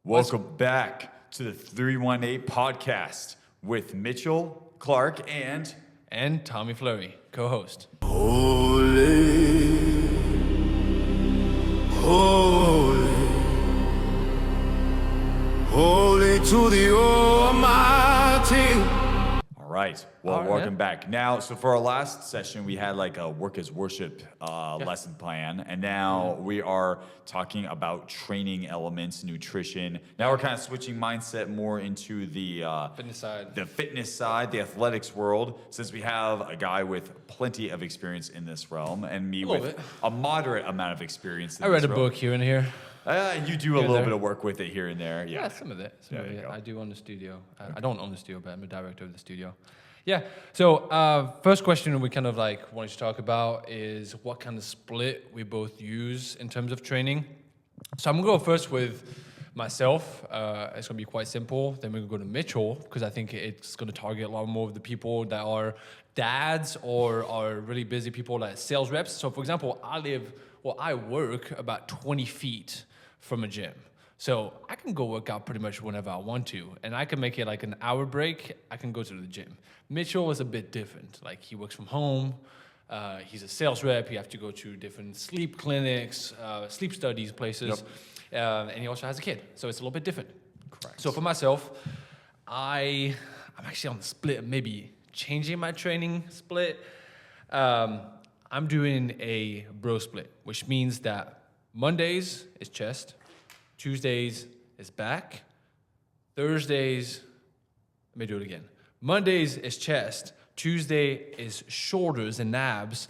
Welcome back to the 318 podcast with Mitchell, Clark, and Tommy Fleury, co-host. Holy, holy, holy to the Almighty. All right. Well, welcome back. Now, so for our last session, we had like a work as worship lesson plan, and now we are talking about training elements, nutrition. Now we're kind of switching mindset more into the fitness side, the athletics world, since we have a guy with plenty of experience in this realm, and me with a moderate amount of experience in I read this a realm. book here and here. You do a little bit of work with it here and there. Yeah, some of it. There you go. I do own the studio. I don't own the studio, but I'm a director of the studio. Yeah. So first question we kind of like wanted to talk about is what kind of split we both use in terms of training. So I'm gonna go first with myself. It's gonna be quite simple. Then we're gonna go to Mitchell because I think it's gonna target a lot more of the people that are dads or are really busy people like sales reps. So for example, I work about 20 feet from a gym. So I can go work out pretty much whenever I want to, and I can make it like an hour break. I can go to the gym. Mitchell is a bit different. Like he works from home. He's a sales rep. You have to go to different sleep clinics, sleep studies places, and he also has a kid. So it's a little bit different. Correct. So for myself, I'm actually on the split, maybe changing my training split. I'm doing a bro split, which means that Mondays is chest, Tuesdays is back, Thursdays, let me do it again. Mondays is chest, Tuesday is shoulders and abs,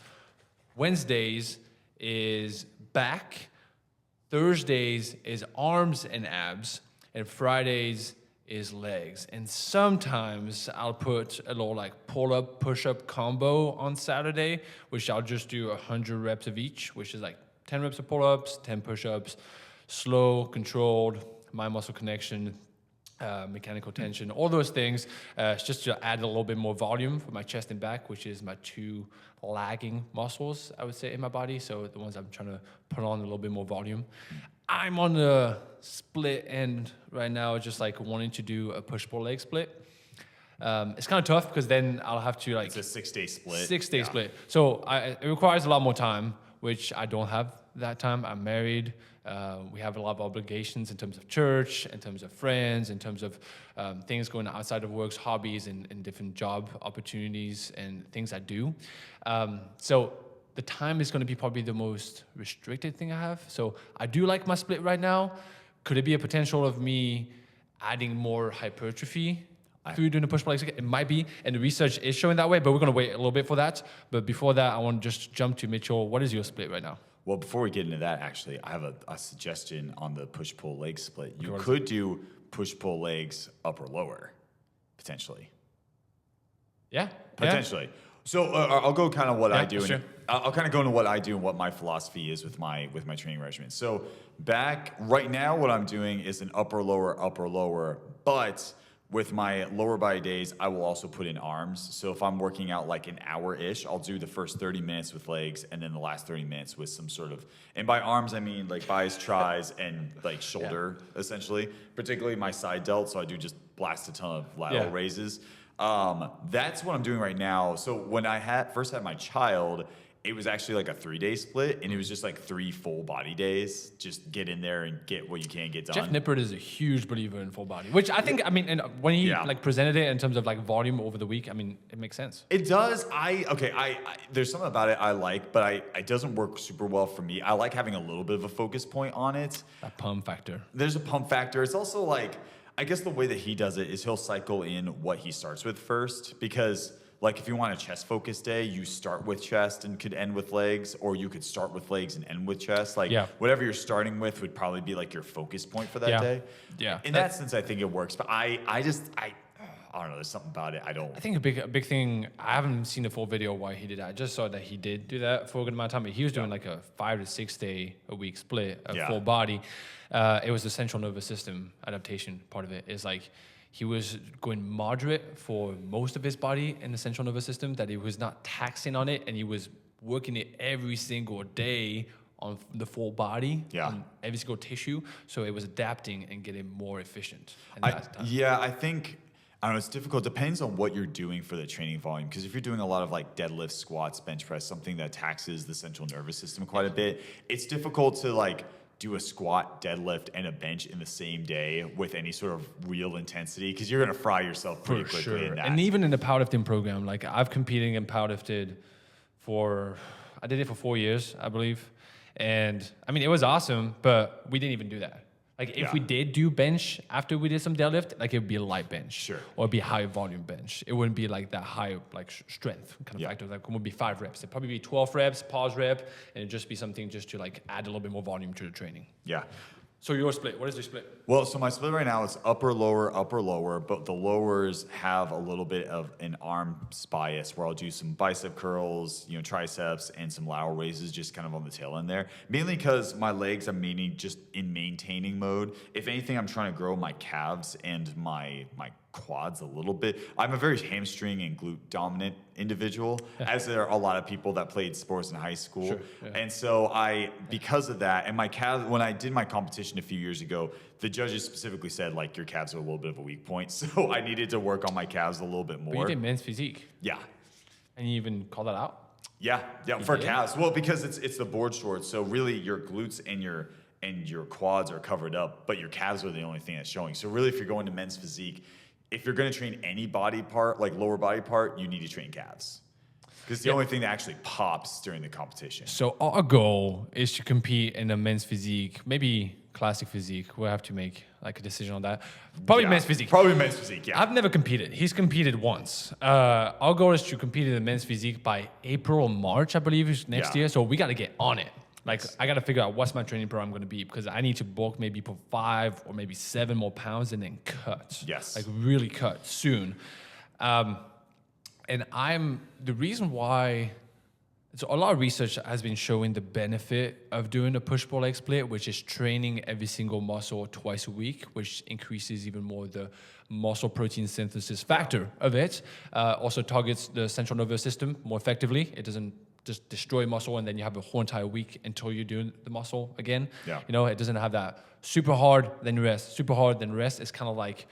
Wednesdays is back, Thursdays is arms and abs, and Fridays is legs. And sometimes I'll put a little like pull-up, push-up combo on Saturday, which I'll just do 100 reps of each, which is like 10 reps of pull-ups, 10 push-ups, slow, controlled, mind-muscle connection, mechanical tension, all those things. It's just to add a little bit more volume for my chest and back, which is my two lagging muscles, I would say, in my body. So the ones I'm trying to put on a little bit more volume. I'm on the split end right now, just like wanting to do a push-pull leg split. It's kind of tough because then I'll have to like... It's a 6-day split. 6-day split. So it requires a lot more time, which I don't have that time. I'm married. We have a lot of obligations in terms of church, in terms of friends, in terms of things going outside of work, hobbies, and different job opportunities and things I do. So the time is going to be probably the most restricted thing I have. So I do like my split right now. Could it be a potential of me adding more hypertrophy through doing the push-pull legs? It might be, and the research is showing that way, but we're going to wait a little bit for that. But before that, I want to just jump to Mitchell. What is your split right now? Well, before we get into that, actually, I have a suggestion on the push-pull leg split. You could do push-pull legs upper lower, potentially. Yeah. Potentially. So I'll go kind of what I do. Sure. And I'll kind of go into what I do and what my philosophy is with my training regimen. So back right now, what I'm doing is an upper lower, but with my lower body days, I will also put in arms. So if I'm working out like an hour-ish, I'll do the first 30 minutes with legs and then the last 30 minutes with some sort of, and by arms, I mean like bis, tris, and like shoulder, essentially, particularly my side delt. So I do just blast a ton of lateral raises. That's what I'm doing right now. So when I first had my child, it was actually like a 3-day split, and it was just like 3 full body days. Just get in there and get what you can get done. Jeff Nippert is a huge believer in full body, which I think, I mean, and when he like presented it in terms of like volume over the week, I mean, it makes sense. It does. There's something about it I like, but it doesn't work super well for me. I like having a little bit of a focus point on it. A pump factor. There's a pump factor. It's also like, I guess the way that he does it is he'll cycle in what he starts with first, because like if you want a chest focus day, you start with chest and could end with legs, or you could start with legs and end with chest. Like whatever you're starting with would probably be like your focus point for that day. Yeah. In that sense, I think it works. But I don't know. There's something about it. I think a big thing. I haven't seen the full video why he did that. I just saw that he did do that for a good amount of time. He was doing like a 5 to 6 day a week split of full body. It was the central nervous system adaptation part of it. Is like he was going moderate for most of his body in the central nervous system. That he was not taxing on it, and he was working it every single day on the full body, Yeah. on every single tissue. So it was adapting and getting more efficient. And I think, I don't know, it's difficult. Depends on what you're doing for the training volume. Because if you're doing a lot of like deadlifts, squats, bench press, something that taxes the central nervous system quite a bit, it's difficult to like do a squat, deadlift, and a bench in the same day with any sort of real intensity, because you're gonna fry yourself pretty quickly in that. And even in the powerlifting program, like I've competed and powerlifted I did it for 4 years, I believe. And I mean, it was awesome, but we didn't even do that. Like if we did do bench after we did some deadlift, like it would be a light bench, Sure, or it'd be high volume bench. It wouldn't be like that high like strength kind of factor. Like it would be 5 reps. It'd probably be 12 reps, pause rep, and it'd just be something just to like add a little bit more volume to the training. Yeah. So your split, what is your split? Well, so my split right now is upper, lower, but the lowers have a little bit of an arms bias where I'll do some bicep curls, triceps, and some lateral raises just kind of on the tail end there. Mainly because my legs, I'm mainly just in maintaining mode. If anything, I'm trying to grow my calves and my quads a little bit. I'm a very hamstring and glute dominant individual, as there are a lot of people that played sports in high school. Sure, yeah. And so because of that, and my calves, when I did my competition a few years ago, the judges specifically said, like, your calves are a little bit of a weak point. So I needed to work on my calves a little bit more. But you did men's physique. Yeah. And you even call that out? Yeah, for did? calves. Well, because it's the board shorts, so really your glutes and your quads are covered up, but your calves are the only thing that's showing. So really, if you're going to men's physique, if you're going to train any body part, like lower body part, you need to train calves. Because it's the only thing that actually pops during the competition. So our goal is to compete in a men's physique, maybe classic physique. We'll have to make like a decision on that. Probably men's physique. Probably men's physique, yeah. I've never competed. He's competed once. Our goal is to compete in the men's physique by April or March, I believe, is next year. So we got to get on it. Like, I got to figure out what's my training program going to be, because I need to bulk maybe for 5 or maybe 7 more pounds and then cut. Yes. Like, really cut soon. And the reason why, so a lot of research has been showing the benefit of doing a push-pull leg split, which is training every single muscle twice a week, which increases even more the muscle protein synthesis factor of it. Also targets the central nervous system more effectively. It doesn't just destroy muscle and then you have a whole entire week until you're doing the muscle again. Yeah. It doesn't have that super hard, then rest, super hard, then rest. It's kind of like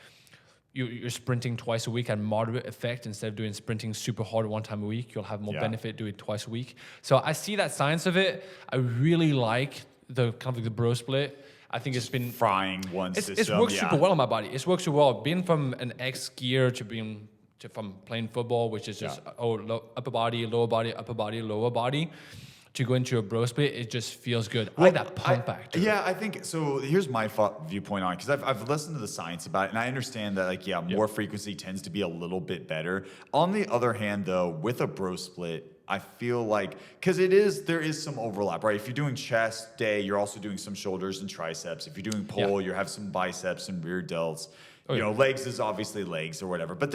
you're sprinting twice a week at moderate effect. Instead of doing sprinting super hard one time a week, you'll have more benefit doing it twice a week. So I see that science of it. I really like the kind of like the bro split. I think it's been frying one system. It's worked super well on my body. It's worked super well. Being from an ex-skier from playing football, which is just upper body, lower body, upper body, lower body, to go into a bro split, it just feels good. I like that pump factor. Yeah, I think so. Here's my viewpoint on it, because I've listened to the science about it, and I understand that more frequency tends to be a little bit better. On the other hand, though, with a bro split, I feel like, because there is some overlap, right? If you're doing chest day, you're also doing some shoulders and triceps. If you're doing pull, you have some biceps and rear delts. Legs is obviously legs or whatever. But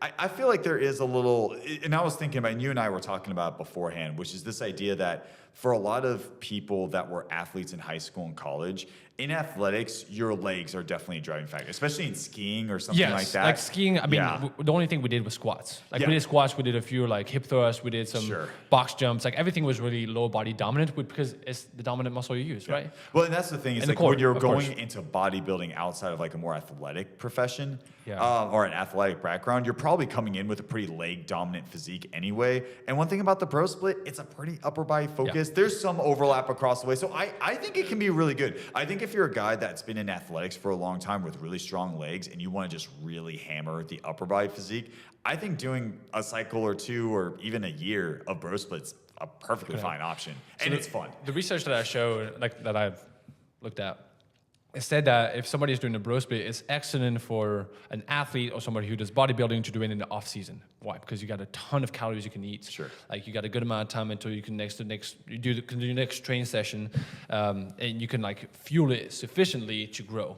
I feel like there is a little, and I was thinking about, and you and I were talking about it beforehand, which is this idea that for a lot of people that were athletes in high school and college, in athletics, your legs are definitely a driving factor, especially in skiing or something like that. Like skiing, I mean, the only thing we did was squats. Like we did squats, we did a few like hip thrusts, we did some box jumps. Like everything was really lower body dominant because it's the dominant muscle you use, right? Well, and that's the thing. Is like when you're going into bodybuilding outside of like a more athletic profession or an athletic background, you're probably coming in with a pretty leg dominant physique anyway. And one thing about the bro split, it's a pretty upper body focus. There's some overlap across the way. So I think it can be really good. I think if you're a guy that's been in athletics for a long time with really strong legs and you want to just really hammer the upper body physique, I think doing a cycle or 2 or even a year of bro splits a perfectly fine option. And it's fun. The research that I showed, like that I've looked at, it said that if somebody is doing a bro split, it's excellent for an athlete or somebody who does bodybuilding to do it in the off season. Why? Because you got a ton of calories you can eat. Sure. Like you got a good amount of time until you can do your next training session, and you can like fuel it sufficiently to grow.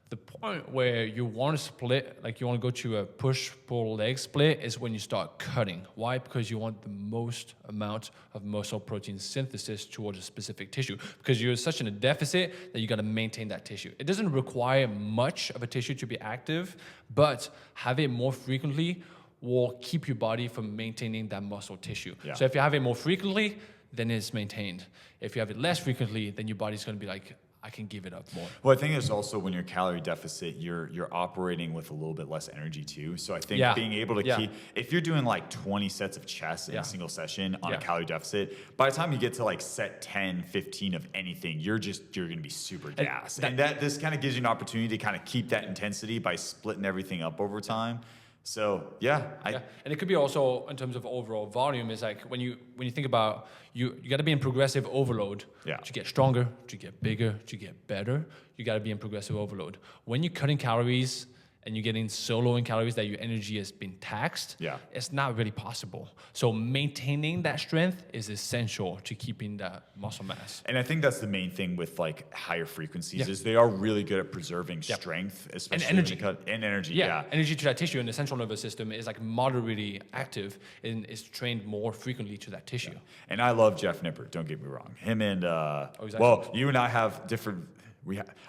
The point where you want to split, like you want to go to a push-pull leg split, is when you start cutting. Why? Because you want the most amount of muscle protein synthesis towards a specific tissue. Because you're such in a deficit that you got to maintain that tissue. It doesn't require much of a tissue to be active, but have it more frequently will keep your body from maintaining that muscle tissue. So if you have it more frequently, then it's maintained. If you have it less frequently, then your body's going to be like, I can give it up more. Well, I think it's also when you're calorie deficit, you're operating with a little bit less energy too. So I think being able to keep, if you're doing like 20 sets of chest in a single session on a calorie deficit, by the time you get to like set 10, 15 of anything, you're going to be super gassed. And this kind of gives you an opportunity to kind of keep that intensity by splitting everything up over time. So and it could be also in terms of overall volume. Is like when you think about you got to be in progressive overload to get stronger, to get bigger, to get better. You got to be in progressive overload. When you're cutting calories and you're getting so low in calories that your energy has been taxed, it's not really possible. So maintaining that strength is essential to keeping that muscle mass. And I think that's the main thing with like higher frequencies is they are really good at preserving strength, especially and energy. Energy. Energy to that tissue, and the central nervous system is like moderately active and is trained more frequently to that tissue. And I love Jeff Nippert, don't get me wrong. Him and you and I have different.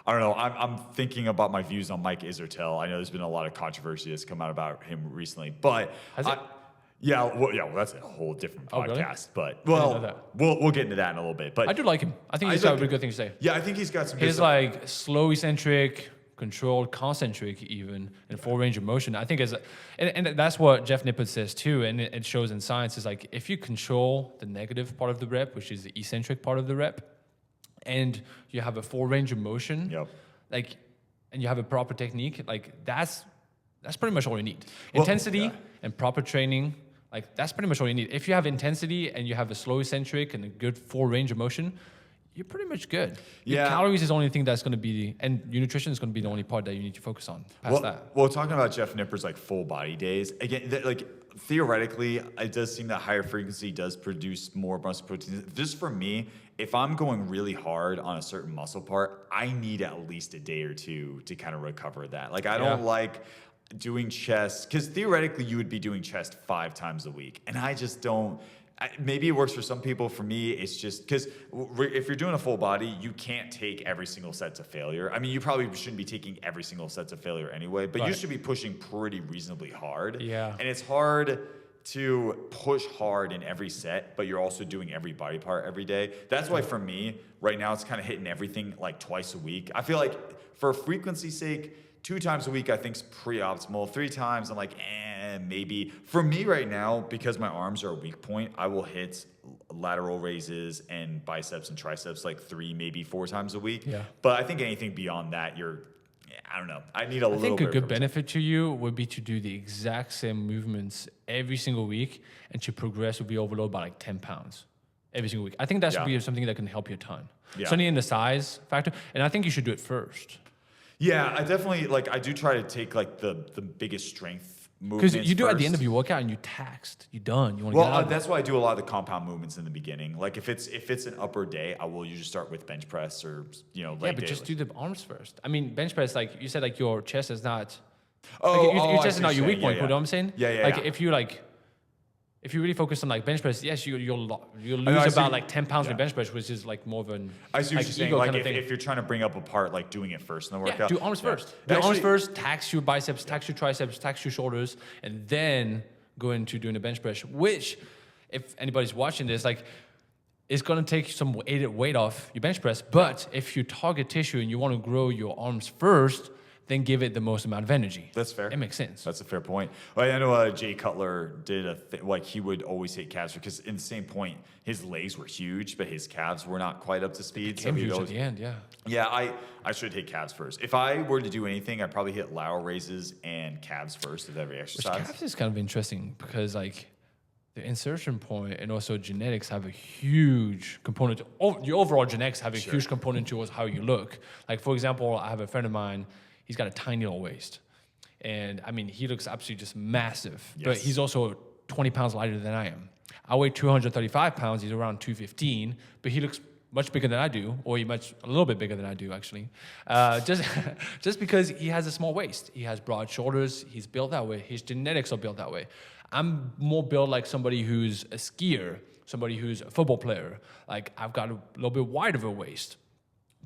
I don't know. I'm thinking about my views on Mike Isertel. I know there's been a lot of controversy that's come out about him recently, but well, that's a whole different podcast. Really? But we'll get into that in a little bit. But I do like him. I think he's got a really good thing to say. Yeah, I think he's got some. Good He's stuff. like slow eccentric, controlled concentric, even and full range of motion. I think and that's what Jeff Nippert says too, and it shows in science. Is like if you control the negative part of the rep, which is the eccentric part of the rep, and you have a full range of motion, and you have a proper technique, like that's pretty much all you need. Intensity and proper training, like that's pretty much all you need. If you have intensity and you have a slow eccentric and a good full range of motion, you're pretty much good. Your calories is the only thing that's going to be, and your nutrition is going to be the only part that you need to focus on. Well, talking about Jeff Nippert's like full body days, again, theoretically, it does seem that higher frequency does produce more muscle protein. Just for me, if I'm going really hard on a certain muscle part, I need at least a day or two to kind of recover that. Like I don't like doing chest, because theoretically you would be doing chest 5 times a week, and I just don't. Maybe it works for some people. For me, it's just because if you're doing a full body, you can't take every single set to failure. I mean, you probably shouldn't be taking every single set to failure anyway, but you should be pushing pretty reasonably hard. Yeah. And it's hard to push hard in every set, but you're also doing every body part every day. That's why for me, right now, it's kind of hitting everything like twice a week. I feel like for frequency's sake, 2 times a week I think is pretty optimal. 3 times I'm like, maybe. For me right now, because my arms are a weak point, I will hit lateral raises and biceps and triceps like 3, maybe 4 times a week. Yeah. But I think anything beyond that, I don't know. I need a little bit. I think a good benefit to you would be to do the exact same movements every single week and to progressively overload by like 10 pounds every single week. I think that should be something that can help you a ton. Yeah. Certainly in the size factor. And I think you should do it first. Yeah, I definitely, I do try to take the biggest strength because you do it at the end of your workout and you're taxed, you're done. You want to get out. That's why I do a lot of the compound movements in the beginning. Like if it's an upper day, I will usually start with bench press or leg day. Just do the arms first. I mean, bench press, like you said, like your chest is not. Your chest is not your weak point. You know what I'm saying? Yeah. If you really focus on like bench press, yes, you'll lose about like 10 pounds with bench press, which is like more of an. I see what you're saying. Like if you're trying to bring up a part, like doing it first in the workout. Do arms first. Do arms first. Tax your biceps, tax your triceps, tax your shoulders, and then go into doing a bench press. Which, if anybody's watching this, like, it's gonna take some weight off your bench press. But if you target tissue and you want to grow your arms first, then give it the most amount of energy. That's fair. It makes sense. That's a fair point. Well, I know Jay Cutler did he would always hit calves because in the same point, his legs were huge, but his calves were not quite up to speed. So huge at the end, Yeah, I should hit calves first. If I were to do anything, I'd probably hit lateral raises and calves first of every exercise. Which calves is kind of interesting because like the insertion point and also genetics have a huge component. Your overall genetics have a huge component towards how you look. Like for example, I have a friend of mine. He's got a tiny little waist. And I mean, he looks absolutely just massive. Yes. But he's also 20 pounds lighter than I am. I weigh 235 pounds. He's around 215. But he looks much bigger than I do, or a little bit bigger than I do, actually. Just because he has a small waist. He has broad shoulders. He's built that way. His genetics are built that way. I'm more built like somebody who's a skier, somebody who's a football player. Like, I've got a little bit wider of a waist.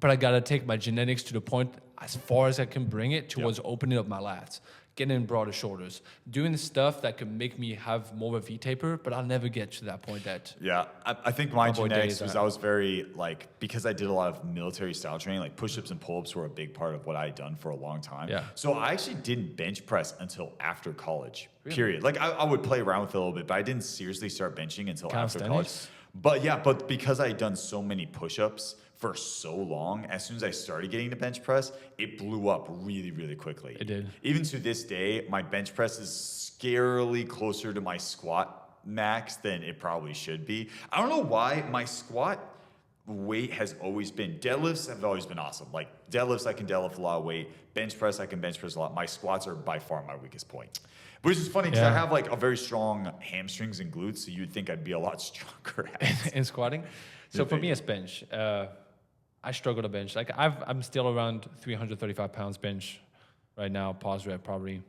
but I gotta take my genetics to the point as far as I can bring it towards opening up my lats, getting in broader shoulders, doing the stuff that can make me have more of a V taper, but I'll never get to that point that. Yeah, I think my boy genetics days was are- I was very like, because I did a lot of military style training, like push-ups and pull-ups were a big part of what I had done for a long time. Yeah. So I actually didn't bench press until after college. Period. Like I would play around with it a little bit, but I didn't seriously start benching until after college. Calisthenics? But because I had done so many push-ups for so long, as soon as I started getting to bench press, it blew up really, really quickly. It did. Even to this day, my bench press is scarily closer to my squat max than it probably should be. I don't know why my squat weight has always been, deadlifts have always been awesome. Like deadlifts, I can deadlift a lot of weight. Bench press, I can bench press a lot. My squats are by far my weakest point. Which is funny because I have like a very strong hamstrings and glutes, so you'd think I'd be a lot stronger at it. In squatting. So for me, it's bench. I struggle to bench. Like I'm still around 335 pounds bench right now, pause rep probably.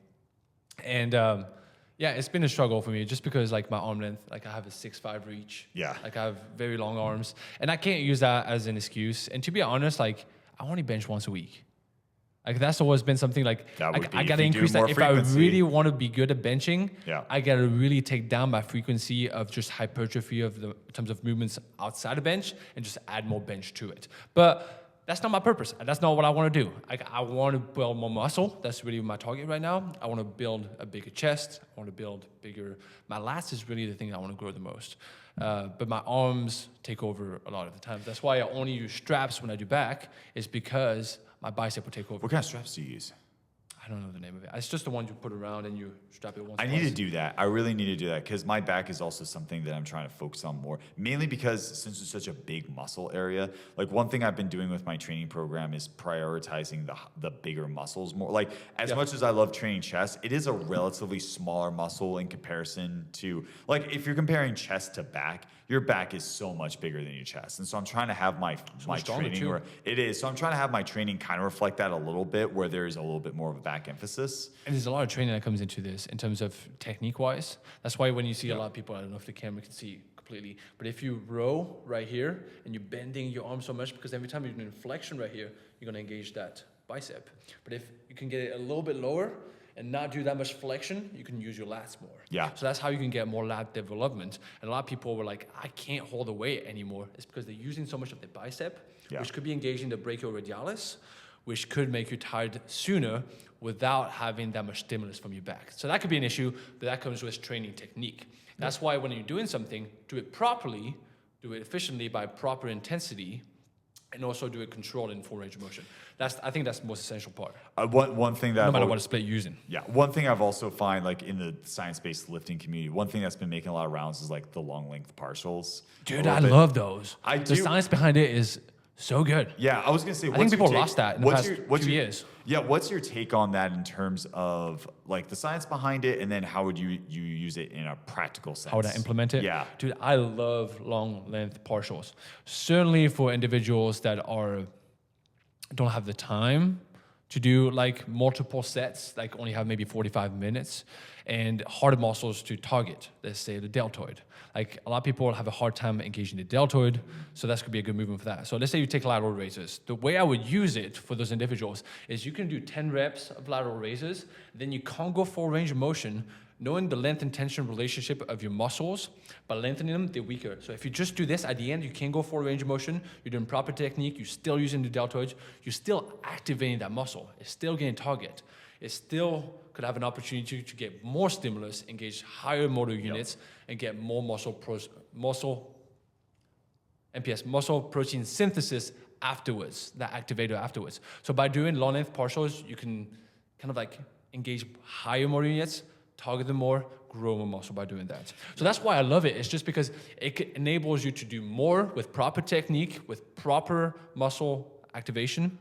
And yeah, it's been a struggle for me just because like my arm length, like I have a 6'5" reach. Yeah. Like I have very long arms, and I can't use that as an excuse. And to be honest, like I only bench once a week. Like that's always been something like That would be I if gotta you do increase that. more If frequency. I really want to be good at benching, Yeah. I gotta really take down my frequency of just hypertrophy of the in terms of movements outside of bench and just add more bench to it. But that's not my purpose. That's not what I want to do. I want to build more muscle. That's really my target right now. I want to build a bigger chest. I want to build bigger. My lats is really the thing I want to grow the most. But my arms take over a lot of the time. That's why I only use straps when I do back, is because my bicep will take over. What kind of straps do you use? I don't know the name of it. It's just the one you put around and you strap it once. I need to do that. I really need to do that because my back is also something that I'm trying to focus on more. Mainly because since it's such a big muscle area, like one thing I've been doing with my training program is prioritizing the bigger muscles more. Like as much as I love training chest, it is a relatively smaller muscle in comparison to, like if you're comparing chest to back, your back is so much bigger than your chest. And so I'm trying to have my stronger training too. where it is. So I'm trying to have my training kind of reflect that a little bit, where there's a little bit more of a back emphasis. And there's a lot of training that comes into this in terms of technique-wise. That's why when you see a lot of people, I don't know if the camera can see completely, but if you row right here and you're bending your arm so much, because every time you're doing flexion right here, you're going to engage that bicep. But if you can get it a little bit lower and not do that much flexion, you can use your lats more. Yeah. So that's how you can get more lat development. And a lot of people were like, I can't hold the weight anymore. It's because they're using so much of the bicep, which could be engaging the brachioradialis, which could make you tired sooner without having that much stimulus from your back. So that could be an issue, but that comes with training technique. That's why when you're doing something, do it properly, do it efficiently by proper intensity, and also do it controlled in full range of motion. I think that's the most essential part. One thing that No matter what split you're using. Yeah, one thing I've also find like in the science-based lifting community, one thing that's been making a lot of rounds is like the long length partials. Dude, I love those. I The do. science behind it is so good. Yeah, I was gonna say. I think people lost that in the past few years. Yeah, what's your take on that in terms of like the science behind it, and then how would you use it in a practical sense? How would I implement it? Yeah, Dude, I love long length partials. Certainly for individuals that don't have the time to do like multiple sets, like only have maybe 45 minutes, and harder muscles to target, let's say the deltoid. Like a lot of people have a hard time engaging the deltoid, so that could be a good movement for that. So let's say you take lateral raises. The way I would use it for those individuals is you can do 10 reps of lateral raises, then you can't go full range of motion, knowing the length and tension relationship of your muscles, by lengthening them, they're weaker. So if you just do this, at the end, you can't go full range of motion, you're doing proper technique, you're still using the deltoids, you're still activating that muscle. It's still getting target. It still could have an opportunity to get more stimulus, engage higher motor units, and get more muscle protein synthesis afterwards, that activator afterwards. So by doing long length partials, you can kind of like engage higher motor units, target them more, grow more muscle by doing that. So that's why I love it. It's just because it enables you to do more with proper technique, with proper muscle activation,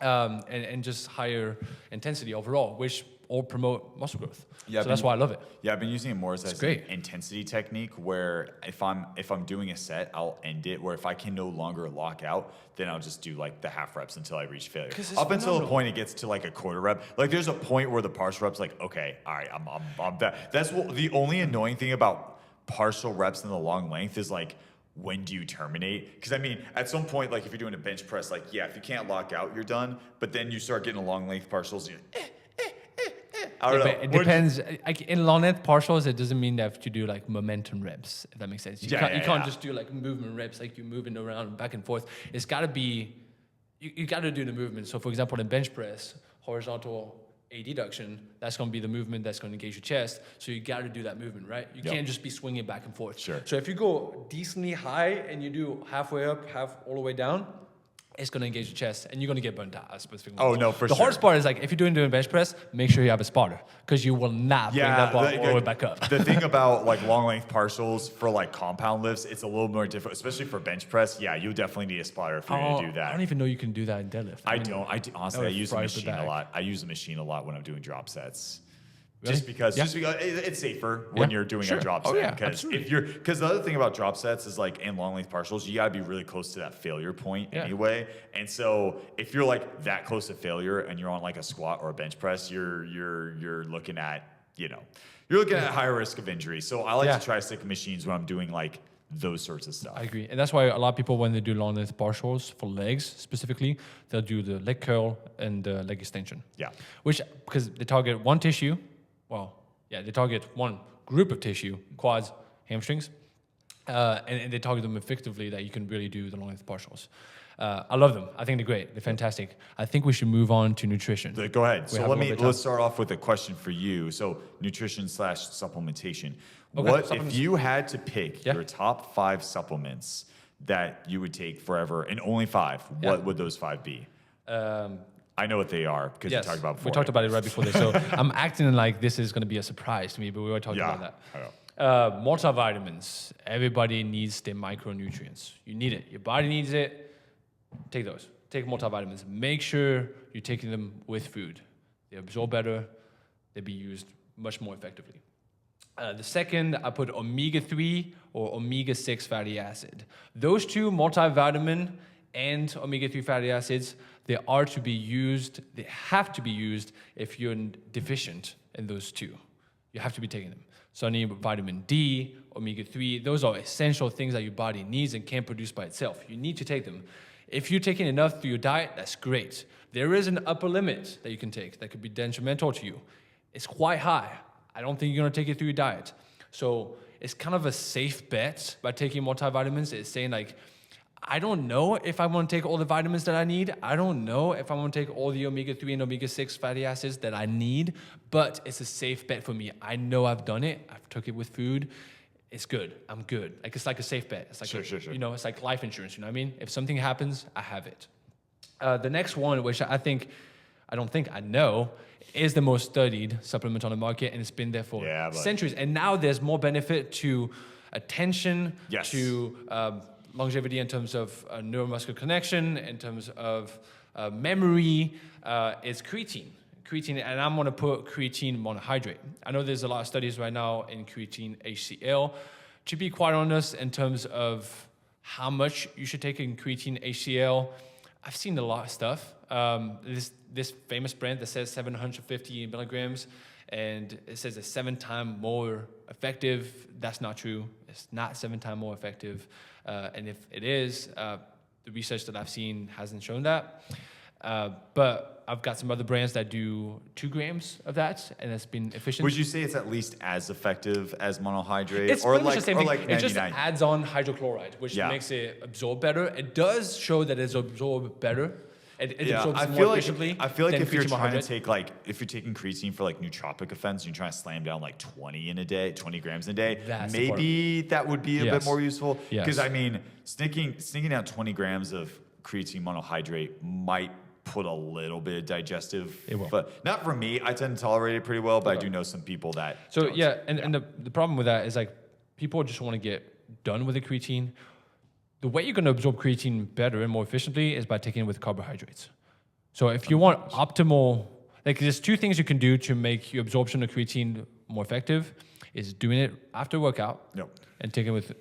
and just higher intensity overall, which all promote muscle growth. Yeah, so that's why I love it. Yeah, I've been using it more as an great. intensity technique, where if I'm doing a set, I'll end it. Where if I can no longer lock out, then I'll just do like the half reps until I reach failure. Up until the point it gets to like a quarter rep. Like there's a point where the partial rep's like, okay, all right, I'm that. That's the only annoying thing about partial reps in the long length is like, when do you terminate? Because I mean, at some point, like if you're doing a bench press, like yeah, if you can't lock out, you're done. But then you start getting a long length partials. I don't know. It depends. Like in long length partials, it doesn't mean that you do like momentum reps, if that makes sense. You can't just do like movement reps, like you're moving around back and forth. It's got to be, you got to do the movement. So for example, in bench press, horizontal adduction, that's going to be the movement that's going to engage your chest. So you got to do that movement, right? You can't just be swinging back and forth. Sure. So if you go decently high and you do halfway up, half all the way down, it's going to engage your chest, and you're going to get burnt out. Specifically. Oh, no, for the sure. hardest part is like if you're doing bench press, make sure you have a spotter because you will not bring that bar all the way back up. The thing about like long length partials for like compound lifts, it's a little more difficult, especially for bench press. Yeah, you definitely need a spotter if you're going to do that. I don't even know you can do that in deadlift. I don't. Honestly, I use the machine a lot. I use the machine a lot when I'm doing drop sets. Really? Just because it's safer when you're doing a drop set. Because the other thing about drop sets is like in long length partials, you gotta be really close to that failure point anyway. And so if you're like that close to failure and you're on like a squat or a bench press, you're looking at higher risk of injury. So I like to try to stick machines when I'm doing like those sorts of stuff. I agree. And that's why a lot of people, when they do long length partials for legs specifically, they'll do the leg curl and the leg extension. Yeah. Because they target one tissue. They target one group of tissue, quads, hamstrings, and they target them effectively that you can really do the long length partials. I love them. I think they're great. They're fantastic. I think we should move on to nutrition. Go ahead. So let's start off with a question for you. So nutrition / supplementation. Okay, what if you had to pick your top 5 supplements that you would take forever, and only 5? What would those 5 be? I know what they are because we talked about it before. We talked about it right before this. So I'm acting like this is going to be a surprise to me, but we were talking about that. Multivitamins. Everybody needs their micronutrients. You need it. Your body needs it. Take those. Take multivitamins. Make sure you're taking them with food. They absorb better. They be used much more effectively. The second, I put omega-3 or omega-6 fatty acid. Those two, multivitamin and omega-3 fatty acids, they have to be used if you're deficient in those two. You have to be taking them. So I need vitamin D, omega-3. Those are essential things that your body needs and can't produce by itself. You need to take them. If you're taking enough through your diet, that's great. There is an upper limit that you can take that could be detrimental to you. It's quite high. I don't think you're going to take it through your diet. So it's kind of a safe bet by taking multivitamins. It's saying like, I don't know if I want to take all the vitamins that I need. I don't know if I want to take all the omega-3 and omega-6 fatty acids that I need, but it's a safe bet for me. I know I've done it. I've took it with food. It's good. I'm good. Like it's like a safe bet. It's like sure. You know, it's like life insurance. You know what I mean? If something happens, I have it. The next one, which I know, is the most studied supplement on the market, and it's been there for centuries. And now there's more benefit to attention, to longevity in terms of neuromuscular connection, in terms of memory. Is creatine. And I'm going to put creatine monohydrate. I know there's a lot of studies right now in creatine HCl. To be quite honest, in terms of how much you should take in creatine HCl, I've seen a lot of stuff. This famous brand that says 750 milligrams, and it says it's 7 times more effective. That's not true. It's not 7 times more effective. And if it is, the research that I've seen hasn't shown that. But I've got some other brands that do 2 grams of that, and it's been efficient. Would you say it's at least as effective as monohydrate? It's or pretty much the same thing. It just 99? adds on hydrochloride, which makes it absorb better. It does show that it's absorbed better. It absorbs more efficiently. I feel like than if you're creatine trying to monohydrate. take if you're taking creatine for like nootropic effects, you're trying to slam down like 20 grams in a day. Maybe that would be a bit more useful. Because I mean, sneaking down 20 grams of creatine monohydrate might put a little bit of digestive. It will. But not for me. I tend to tolerate it pretty well, but I do know some people that. So don't. and the problem with that is like people just want to get done with the creatine. The way you're going to absorb creatine better and more efficiently is by taking it with carbohydrates. So if you want optimal, like there's 2 things you can do to make your absorption of creatine more effective, is doing it after workout and taking it with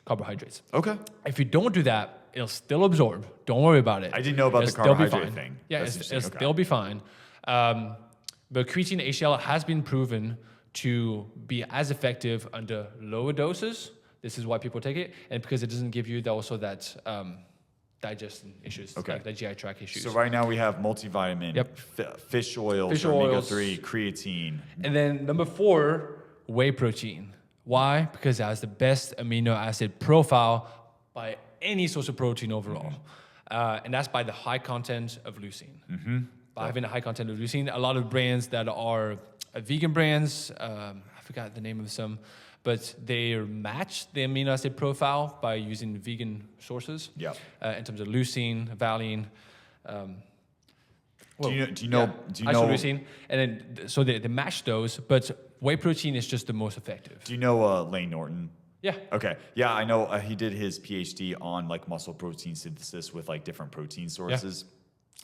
carbohydrates. Okay. If you don't do that, it'll still absorb. Don't worry about it. I didn't know about the carbohydrate thing. Yeah, it'll still be fine. But creatine HCl has been proven to be as effective under lower doses this is why people take it, and because it doesn't give you that digestion issues, like the GI tract issues. So right now we have multivitamin, fish oils, omega-3, creatine. And then number 4, whey protein. Why? Because it has the best amino acid profile by any source of protein overall. And that's by the high content of leucine. By having a high content of leucine, a lot of brands that are vegan brands, I forgot the name of some, but they match the amino acid profile by using vegan sources. In terms of leucine, valine. Do you know? Isoleucine, and then so they match those, but whey protein is just the most effective. Do you know Lane Norton? Yeah. Okay. Yeah, I know. He did his PhD on like muscle protein synthesis with like different protein sources.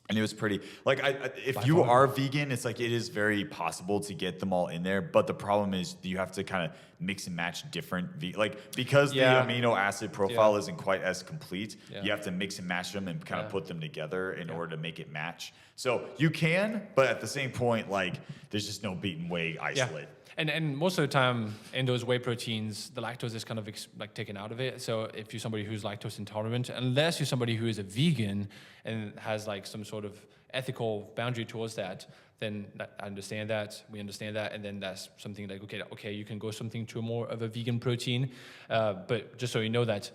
And it was pretty like if you are vegan, it's like it is very possible to get them all in there. But the problem is you have to kind of mix and match different because the amino acid profile isn't quite as complete. You have to mix and match them and kind of put them together in order to make it match. So you can, but at the same point, like there's just no beaten whey isolate. And most of the time in those whey proteins, the lactose is kind of like taken out of it. So if you're somebody who's lactose intolerant, unless you're somebody who is a vegan and has like some sort of ethical boundary towards that, then I understand that, we understand that, and then that's something like, okay, you can go something to more of a vegan protein. But just so you know that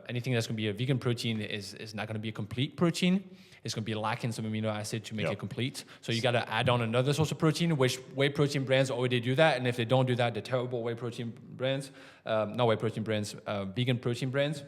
anything that's going to be a vegan protein is not going to be a complete protein. It's going to be lacking some amino acid to make it complete. So you got to add on another source of protein, which whey protein brands already do that. And if they don't do that, they're terrible whey protein brands. Not whey protein brands, vegan protein brands.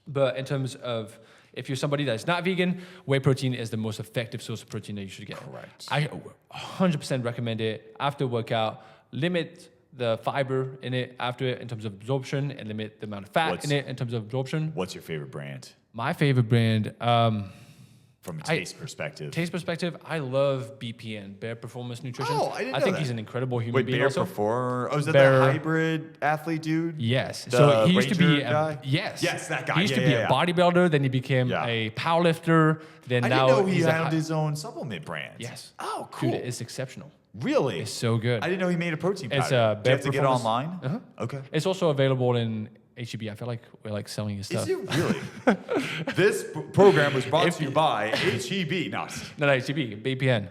But in terms of if you're somebody that's not vegan, whey protein is the most effective source of protein that you should get. Correct. I 100% recommend it after workout. Limit the fiber in it after it in terms of absorption, and limit the amount of fat in it in terms of absorption. What's your favorite brand? My favorite brand, from a taste perspective. I love BPN, Bear Performance Nutrition. Oh, I didn't know think that. he's an incredible human being. Bear Also. Oh, is that Bear, the hybrid athlete dude? Yes. The so he used to be guy? Yes, that guy. He used to be a bodybuilder, then he became a powerlifter. Then I now didn't know he he's had his own supplement brand. Yes. Oh, cool. Dude, it's exceptional. Really? It's so good. I didn't know he made a protein powder. It's Do you Bear have to get it Performance. online? Okay. It's also available in HEB. I feel like we're like selling his stuff. Is it really? This program was brought to you by HEB. No, HEB, BPN.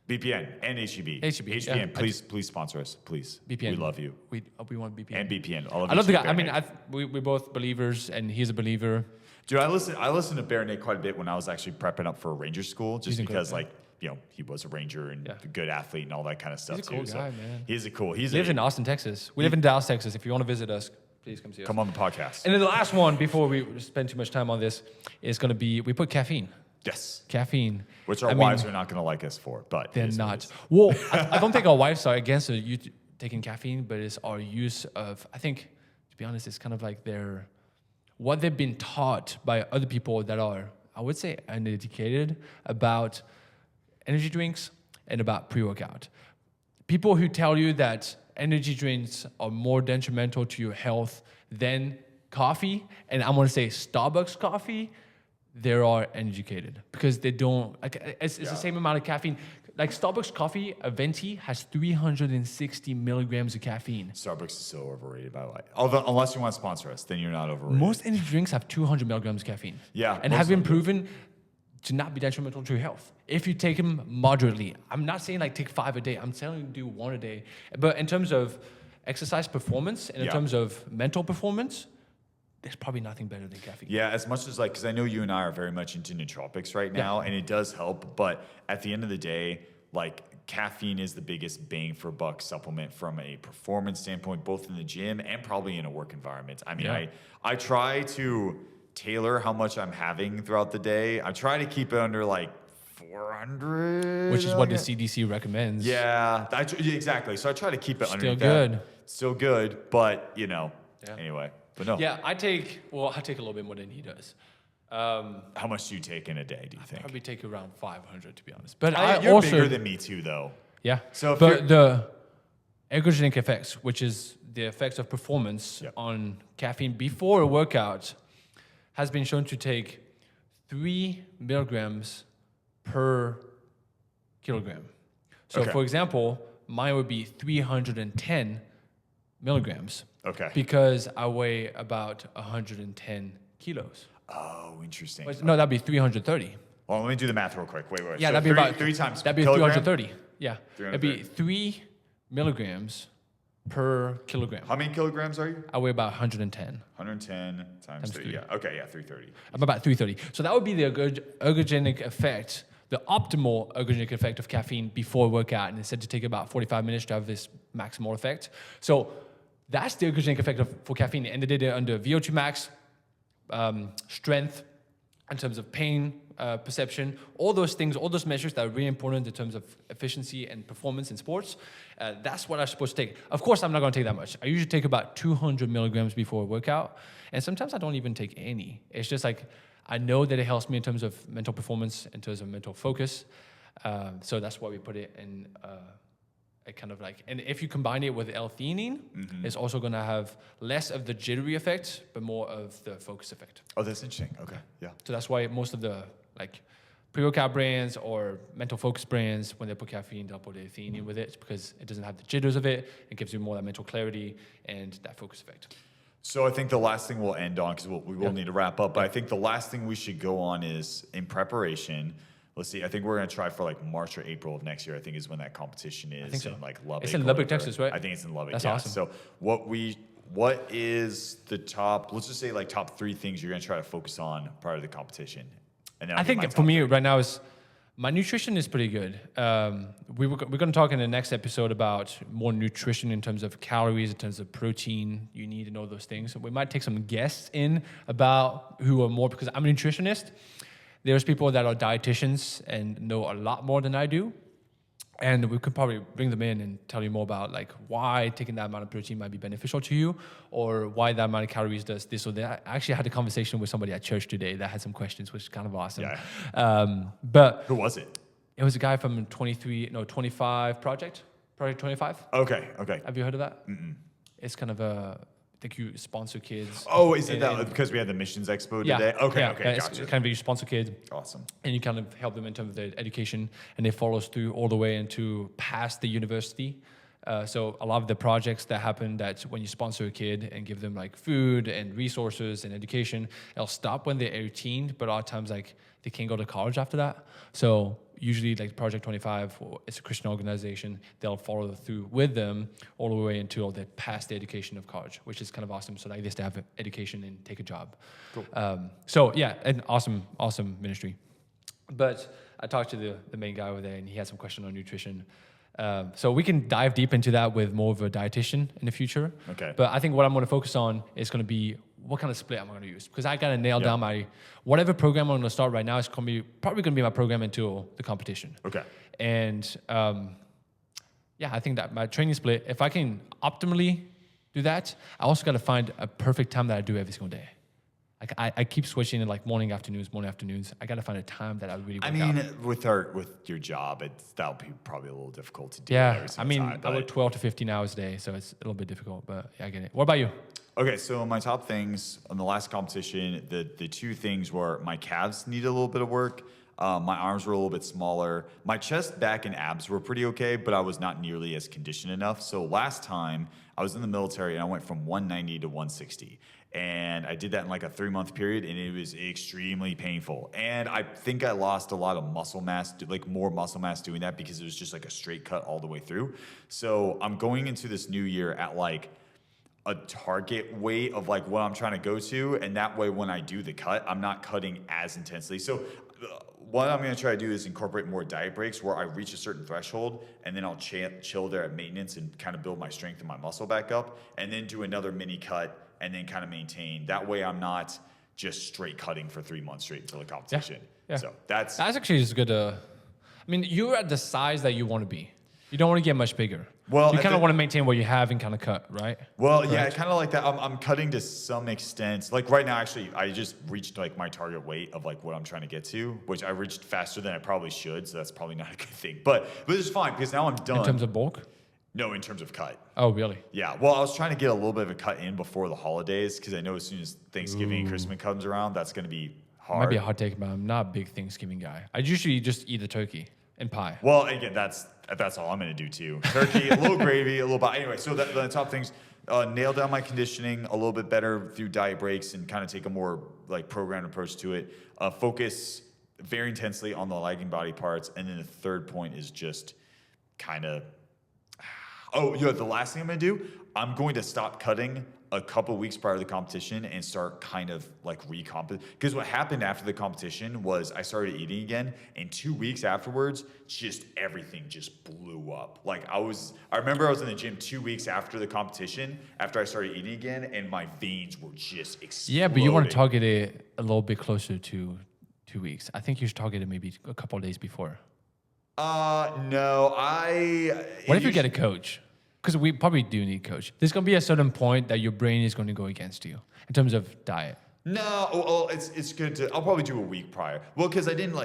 BPN and HEB. HBN, please sponsor us, please. BPN. We love you. We want BPN. And BPN. I love the guy. I mean, we're both believers, and he's a believer. Dude, I listened to Bear Nick quite a bit when I was actually prepping up for Ranger school, just because like, you know, he was a Ranger and a good athlete and all that kind of stuff He's a cool too. guy, man. He's a cool. He lives in Austin, Texas. We live in Dallas, Texas. If you want to visit us, please come see us. Come on the podcast. And then the last one, before we spend too much time on this, is going to be, we put caffeine. Yes. Caffeine. Which our wives are not going to like us for, but they're not. Well, I don't think our wives are against you taking caffeine, but it's our use of, I think, to be honest, it's kind of like what they've been taught by other people that are, I would say, uneducated about energy drinks and about pre-workout. People who tell you that energy drinks are more detrimental to your health than coffee, and I'm going to say Starbucks coffee, they are uneducated because they don't, like, it's the same amount of caffeine. Like Starbucks coffee, a venti has 360 milligrams of caffeine. Starbucks is so overrated, by the way. Although, unless you want to sponsor us, then you're not overrated. Most energy drinks have 200 milligrams of caffeine. Yeah. And have been proven to not be detrimental to your health if you take them moderately. I'm not saying like take 5 a day. I'm telling you to do 1 a day. But in terms of exercise performance and in terms of mental performance, there's probably nothing better than caffeine. Yeah, as much as because I know you and I are very much into nootropics right now, and it does help. But at the end of the day, like caffeine is the biggest bang for buck supplement from a performance standpoint, both in the gym and probably in a work environment. I mean, I try to tailor how much I'm having throughout the day. I try to keep it under like 400, which is what the CDC recommends. Yeah, exactly. So I try to keep it under that. Still good, but you know, anyway. But no. Yeah, I take a little bit more than he does. How much do you take in a day, do you think? I probably take around 500, to be honest. But you're bigger than me too, though. Yeah. So the ergogenic effects, which is the effects of performance on caffeine before a workout, has been shown to take 3 milligrams per kilogram. So, for example, mine would be 310 milligrams. Okay. Because I weigh about 110 kilos. Oh, interesting. No, that'd be 330. Well, let me do the math real quick. Wait. Yeah, So that'd be about three times. That'd be kilogram? 330. Yeah, it'd be 330. 3 milligrams per kilogram. How many kilograms are you? I weigh about 110. 110 times 3. three. Yeah. Okay. Yeah. 330. I'm about 330. So that would be the ergogenic effect, the optimal ergogenic effect of caffeine before a workout. And it's said to take about 45 minutes to have this maximal effect. So that's the ergogenic effect for caffeine. And they did it under VO2 max, strength, in terms of pain perception, all those things, all those measures that are really important in terms of efficiency and performance in sports. That's what I'm supposed to take. Of course, I'm not going to take that much. I usually take about 200 milligrams before a workout. And sometimes I don't even take any. It's just like, I know that it helps me in terms of mental performance, in terms of mental focus. So that's why we put it in a kind of like, and if you combine it with L-theanine, it's also going to have less of the jittery effect, but more of the focus effect. Oh, that's interesting. Okay. Yeah. So that's why most of the like pre-workout brands or mental focus brands, when they put caffeine, they'll put L-theanine with it because it doesn't have the jitters of it. It gives you more that mental clarity and that focus effect. So I think the last thing we'll end on, because we will need to wrap up, but I think the last thing we should go on is in preparation. Let's see. I think we're going to try for like March or April of next year. I think is when that competition is. I think so. In like Lubbock. It's in Lubbock, Texas, right? I think it's in Lubbock. That's yeah. awesome. So what is the top? Let's just say like top 3 things you're going to try to focus on prior to the competition. And then I think for me right now is my nutrition is pretty good. We're going to talk in the next episode about more nutrition in terms of calories, in terms of protein you need and all those things. So we might take some guests in about who are more, because I'm a nutritionist. There's people that are dietitians and know a lot more than I do. And we could probably bring them in and tell you more about like why taking that amount of protein might be beneficial to you, or why that amount of calories does this or that. I actually had a conversation with somebody at church today that had some questions, which is kind of awesome. Yeah. But Who was it? it was a guy from 25 Project 25. Okay. Have you heard of that? It's kind of I think you sponsor kids. Oh, is it that because we had the Missions Expo today? Okay, It's gotcha. kind of you sponsor kids. Awesome. And you kind of help them in terms of their education, and it follows through all the way into past the university. So a lot of the projects that happen, that when you sponsor a kid and give them like food and resources and education, it'll stop when they're 18, but a lot of times like they can't go to college after that. So usually like Project 25, it's a Christian organization, they'll follow through with them all the way until they pass the education of college, which is kind of awesome. So like this to have education and take a job. Cool. So yeah, an awesome ministry. But I talked to the main guy over there, and he had some question on nutrition. So we can dive deep into that with more of a dietitian in the future. Okay. But I think what I'm going to focus on is going to be what kind of split I'm going to use, because I got to nail down my whatever program I'm going to start right now is probably going to be my program until the competition. Okay. And I think that my training split, if I can optimally do that, I also got to find a perfect time that I do every single day. Like I keep switching in like morning, afternoons. I got to find a time that I really work out. With your job, that'll be probably a little difficult to do. Yeah, every single time, I work 12 to 15 hours a day, so it's a little bit difficult, but yeah, I get it. What about you? Okay, so my top things on the last competition, the 2 things were my calves needed a little bit of work. My arms were a little bit smaller. My chest, back, and abs were pretty okay, but I was not nearly as conditioned enough. So last time I was in the military and I went from 190 to 160. And I did that in like a 3-month period, and it was extremely painful. And I think I lost a lot of muscle mass, like more muscle mass doing that, because it was just like a straight cut all the way through. So I'm going into this new year at like a target weight of like what I'm trying to go to. And that way, when I do the cut, I'm not cutting as intensely. So what I'm going to try to do is incorporate more diet breaks where I reach a certain threshold, and then I'll chill there at maintenance and kind of build my strength and my muscle back up, and then do another mini cut and then kind of maintain. That way I'm not just straight cutting for 3 months straight until the competition. Yeah. So that's actually just good. I mean, you're at the size that you want to be. You don't want to get much bigger. Well, you kind of want to maintain what you have and kind of cut, right? Well, Correct? yeah, kind of like that. I'm cutting to some extent. Like right now, actually, I just reached like my target weight of like what I'm trying to get to, which I reached faster than I probably should. So that's probably not a good thing. But it's fine because now I'm done. In terms of bulk? No, in terms of cut. Oh, really? Yeah. Well, I was trying to get a little bit of a cut in before the holidays because I know as soon as Thanksgiving and Christmas comes around, that's going to be hard. Might be a hot take, but I'm not a big Thanksgiving guy. I usually just eat the turkey and pie. Well, again, that's all I'm going to do too. Turkey, a little gravy, a little. Anyway, so the top things. nail down my conditioning a little bit better through diet breaks and kind of take a more like programmed approach to it. Focus very intensely on the lagging body parts, and then the third point is just kind of. Oh, yeah. The last thing I'm gonna do, I'm going to stop cutting a couple weeks prior to the competition and start kind of like because what happened after the competition was I started eating again, and 2 weeks afterwards, just everything just blew up. Like I remember I was in the gym 2 weeks after the competition, after I started eating again, and my veins were just exploding. Yeah, but you want to target it a little bit closer to 2 weeks. I think you should target it maybe a couple of days before. No, What if you get a coach? Because we probably do need a coach. There's going to be a certain point that your brain is going to go against you in terms of diet. No, well, it's good to. I'll probably do a week prior. Well, because I didn't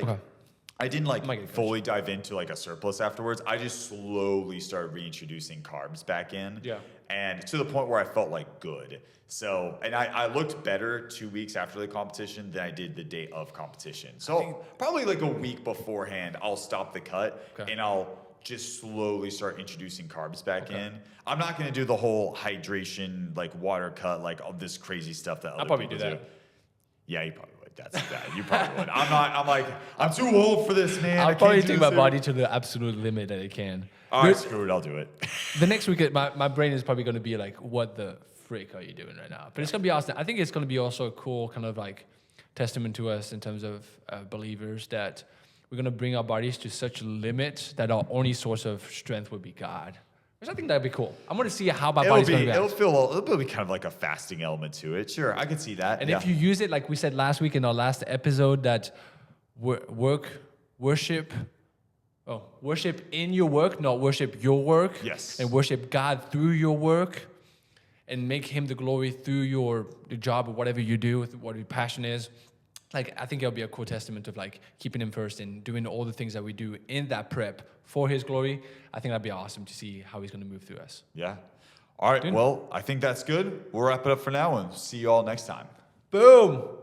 fully dive into like a surplus afterwards. I just slowly started reintroducing carbs back in. Yeah. And to the point where I felt like good. So, and I looked better 2 weeks after the competition than I did the day of competition. So probably like a week beforehand, I'll stop the cut and I'll just slowly start introducing carbs back in. I'm not going to do the whole hydration, like water cut, like all this crazy stuff that other people do. Yeah, you probably would. That's bad. You probably would. I'm too old for this, man. I'll probably take my body to the absolute limit that it can. All right, screw it. I'll do it. The next week, my brain is probably going to be like, what the frick are you doing right now? But it's going to be awesome. I think it's going to be also a cool kind of like testament to us in terms of believers that we're going to bring our bodies to such a limit that our only source of strength would be God. Which I think that'd be cool. I'm going to see how my body's going to react. It'll be kind of like a fasting element to it. Sure, I can see that. And if you use it, like we said last week in our last episode, that worship in your work, not worship your work. Yes. And worship God through your work and make him the glory through the job or whatever you do, with what your passion is. Like, I think it'll be a cool testament of like keeping him first and doing all the things that we do in that prep for his glory. I think that'd be awesome to see how he's going to move through us. Yeah. All right. Well, I think that's good. We'll wrap it up for now and see you all next time. Boom.